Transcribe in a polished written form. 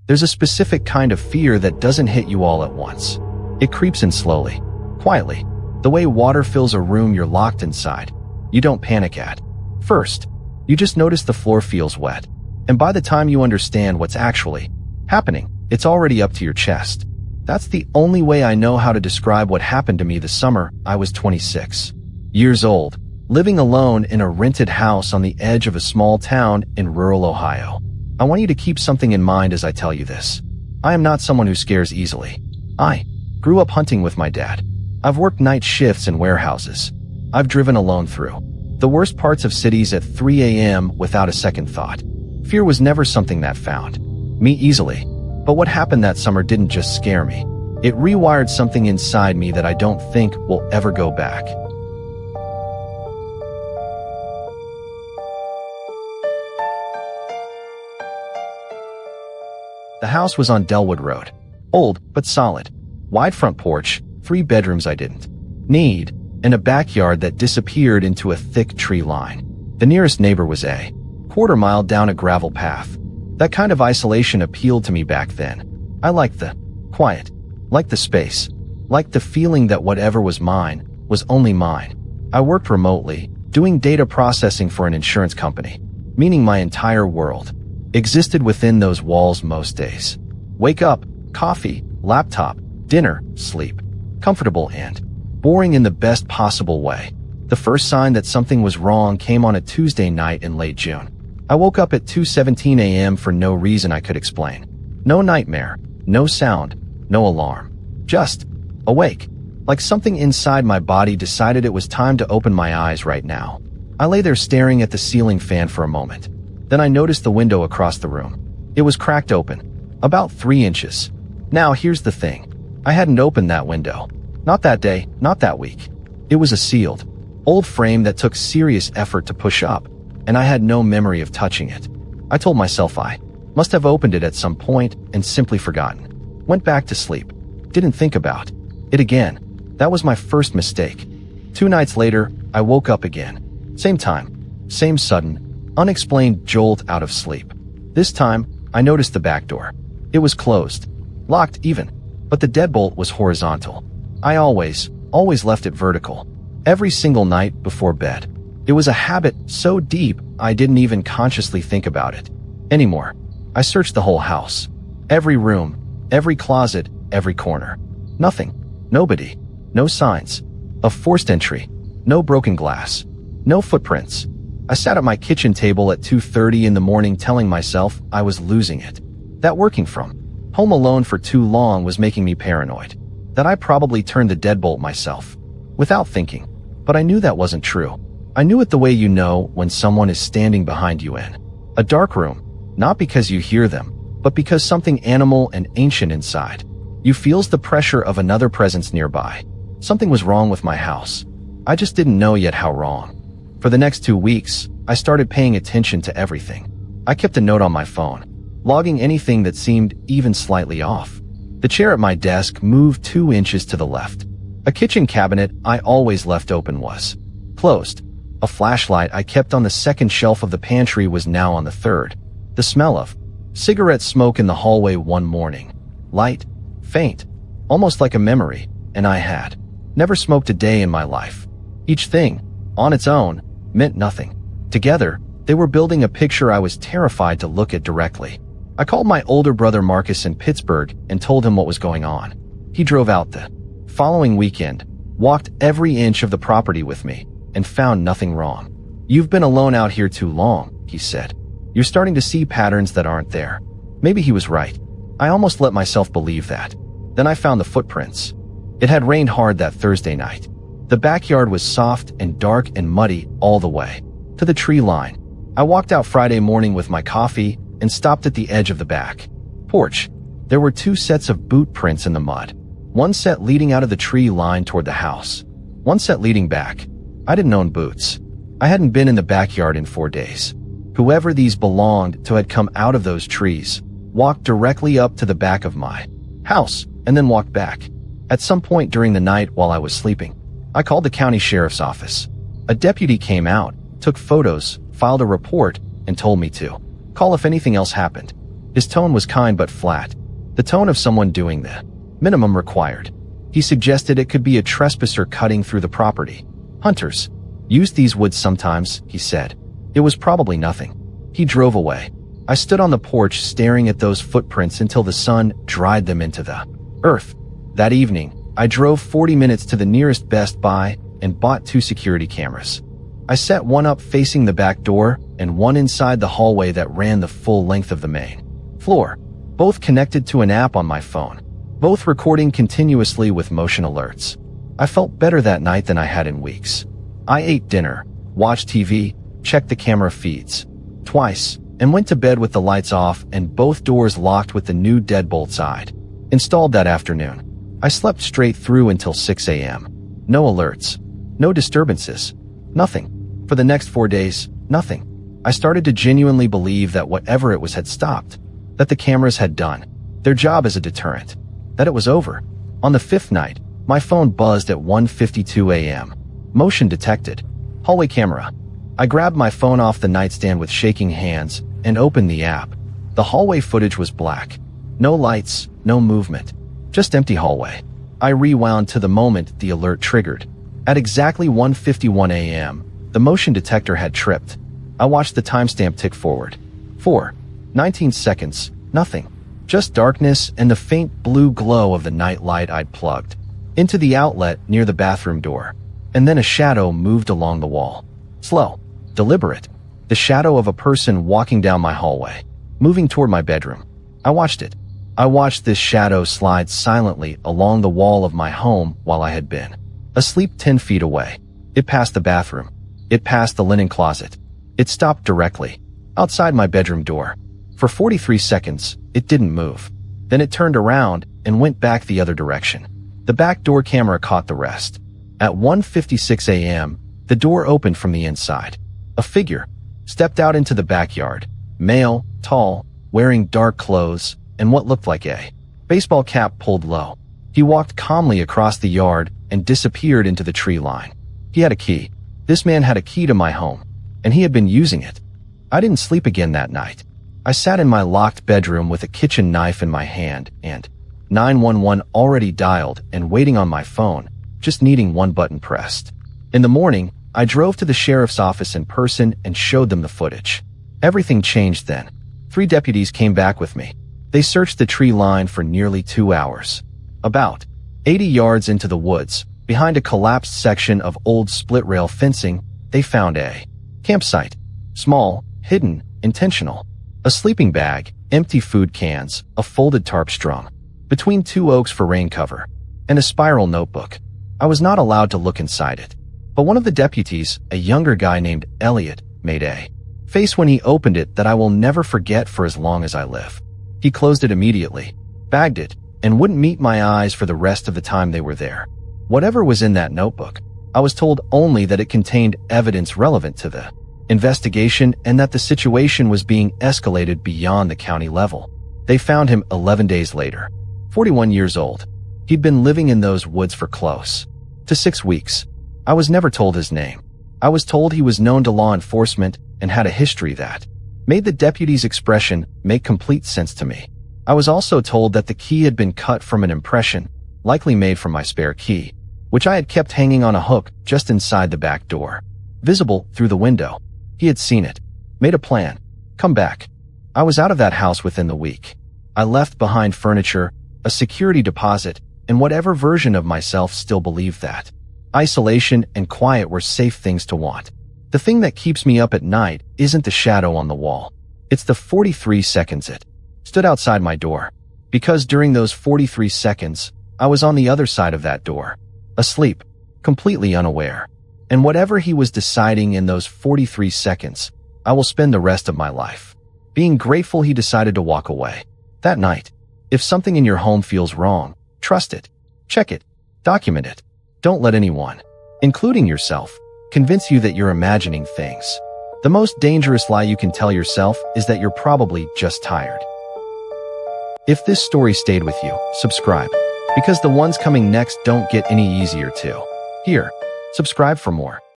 There's a specific kind of fear that doesn't hit you all at once. It creeps in slowly, quietly, the way water fills a room you're locked inside. You don't panic at first. You just notice the floor feels wet. And by the time you understand what's actually happening, it's already up to your chest. That's the only way I know how to describe what happened to me the summer I was 26 years old, living alone in a rented house on the edge of a small town in rural Ohio. I want you to keep something in mind as I tell you this. I am not someone who scares easily. I grew up hunting with my dad. I've worked night shifts in warehouses. I've driven alone through the worst parts of cities at 3 a.m. without a second thought. Fear was never something that found me easily. But what happened that summer didn't just scare me. It rewired something inside me that I don't think will ever go back. The house was on Delwood Road. Old, but solid. Wide front porch, 3 bedrooms I didn't need, and a backyard that disappeared into a thick tree line. The nearest neighbor was a quarter-mile down a gravel path. That kind of isolation appealed to me back then. I liked the quiet, liked the space, liked the feeling that whatever was mine was only mine. I worked remotely, doing data processing for an insurance company, meaning my entire world existed within those walls most days. Wake up, coffee, laptop, dinner, sleep. Comfortable and boring in the best possible way. The first sign that something was wrong came on a Tuesday night in late June. I woke up at 2:17 a.m. for no reason I could explain. No nightmare, no sound, no alarm. Just awake. Like something inside my body decided it was time to open my eyes right now. I lay there staring at the ceiling fan for a moment. Then I noticed the window across the room. It was cracked open, about 3 inches. Now here's the thing. I hadn't opened that window. Not that day, not that week. It was a sealed, old frame that took serious effort to push up, and I had no memory of touching it. I told myself I must have opened it at some point and simply forgotten. Went back to sleep. Didn't think about it again. That was my first mistake. 2 nights later, I woke up again. Same time, same sudden, unexplained jolt out of sleep. This time, I noticed the back door. It was closed, locked even, but the deadbolt was horizontal. I always left it vertical. Every single night before bed. It was a habit so deep I didn't even consciously think about it anymore. I searched the whole house. Every room, every closet, every corner. Nothing. Nobody. No signs of forced entry. No broken glass. No footprints. I sat at my kitchen table at 2:30 in the morning telling myself I was losing it. That working from home alone for too long was making me paranoid. That I probably turned the deadbolt myself. Without thinking. But I knew that wasn't true. I knew it the way you know when someone is standing behind you in a dark room. Not because you hear them, but because something animal and ancient inside you feels the pressure of another presence nearby. Something was wrong with my house. I just didn't know yet how wrong. For the next 2 weeks, I started paying attention to everything. I kept a note on my phone, logging anything that seemed even slightly off. The chair at my desk moved 2 inches to the left. A kitchen cabinet I always left open was closed. A flashlight I kept on the second shelf of the pantry was now on the third. The smell of cigarette smoke in the hallway one morning. Light, faint, almost like a memory, and I had never smoked a day in my life. Each thing, on its own, meant nothing. Together, they were building a picture I was terrified to look at directly. I called my older brother Marcus in Pittsburgh and told him what was going on. He drove out the following weekend, walked every inch of the property with me, and found nothing wrong. "You've been alone out here too long," he said. "You're starting to see patterns that aren't there." Maybe he was right. I almost let myself believe that. Then I found the footprints. It had rained hard that Thursday night. The backyard was soft and dark and muddy all the way to the tree line. I walked out Friday morning with my coffee and stopped at the edge of the back porch. There were 2 sets of boot prints in the mud. One set leading out of the tree line toward the house. One set leading back. I didn't own boots. I hadn't been in the backyard in 4 days. Whoever these belonged to had come out of those trees, walked directly up to the back of my house, and then walked back. At some point during the night while I was sleeping, I called the county sheriff's office. A deputy came out, took photos, filed a report, and told me to call if anything else happened. His tone was kind but flat, the tone of someone doing the minimum required. He suggested it could be a trespasser cutting through the property. Hunters use these woods sometimes, he said. It was probably nothing. He drove away. I stood on the porch staring at those footprints until the sun dried them into the earth. That evening, I drove 40 minutes to the nearest Best Buy and bought 2 security cameras. I set one up facing the back door and one inside the hallway that ran the full length of the main floor, both connected to an app on my phone, both recording continuously with motion alerts. I felt better that night than I had in weeks. I ate dinner, watched TV, checked the camera feeds twice, and went to bed with the lights off and both doors locked with the new deadbolt side installed that afternoon. I slept straight through until 6 a.m. No alerts, no disturbances, nothing. For the next 4 days, nothing. I started to genuinely believe that whatever it was had stopped, that the cameras had done their job as a deterrent, that it was over. On the 5th night, my phone buzzed at 1:52 a.m. Motion detected. Hallway camera. I grabbed my phone off the nightstand with shaking hands and opened the app. The hallway footage was black. No lights, no movement. Just empty hallway. I rewound to the moment the alert triggered. At exactly 1:51 a.m., the motion detector had tripped. I watched the timestamp tick forward. 19 seconds, nothing. Just darkness and the faint blue glow of the night light I'd plugged into the outlet near the bathroom door. And then a shadow moved along the wall. Slow, deliberate. The shadow of a person walking down my hallway, moving toward my bedroom. I watched it. I watched this shadow slide silently along the wall of my home while I had been asleep 10 feet away. It passed the bathroom. It passed the linen closet. It stopped directly outside my bedroom door. For 43 seconds, it didn't move. Then it turned around and went back the other direction. The back door camera caught the rest. At 1:56 a.m., the door opened from the inside. A figure stepped out into the backyard. Male, tall, wearing dark clothes and what looked like a baseball cap pulled low. He walked calmly across the yard and disappeared into the tree line. He had a key. This man had a key to my home, and he had been using it. I didn't sleep again that night. I sat in my locked bedroom with a kitchen knife in my hand and 911 already dialed and waiting on my phone, just needing one button pressed. In the morning, I drove to the sheriff's office in person and showed them the footage. Everything changed then. 3 deputies came back with me. They searched the tree line for nearly 2 hours. About 80 yards into the woods, behind a collapsed section of old split-rail fencing, they found a campsite. Small, hidden, intentional. A sleeping bag, empty food cans, a folded tarp strung between 2 oaks for rain cover, and a spiral notebook. I was not allowed to look inside it. But one of the deputies, a younger guy named Elliot, made a face when he opened it that I will never forget for as long as I live. He closed it immediately, bagged it, and wouldn't meet my eyes for the rest of the time they were there. Whatever was in that notebook, I was told only that it contained evidence relevant to the investigation and that the situation was being escalated beyond the county level. They found him 11 days later, 41 years old. He'd been living in those woods for close to 6 weeks. I was never told his name. I was told he was known to law enforcement and had a history that made the deputy's expression make complete sense to me. I was also told that the key had been cut from an impression, likely made from my spare key, which I had kept hanging on a hook just inside the back door, visible through the window. He had seen it, made a plan, come back. I was out of that house within the week. I left behind furniture, a security deposit, and whatever version of myself still believed that isolation and quiet were safe things to want. The thing that keeps me up at night isn't the shadow on the wall. It's the 43 seconds it stood outside my door. Because during those 43 seconds, I was on the other side of that door, asleep, completely unaware. And whatever he was deciding in those 43 seconds, I will spend the rest of my life being grateful he decided to walk away. That night, if something in your home feels wrong, trust it, check it, document it. Don't let anyone, including yourself, convince you that you're imagining things. The most dangerous lie you can tell yourself is that you're probably just tired. If this story stayed with you, subscribe, because the ones coming next don't get any easier to hear. Subscribe for more.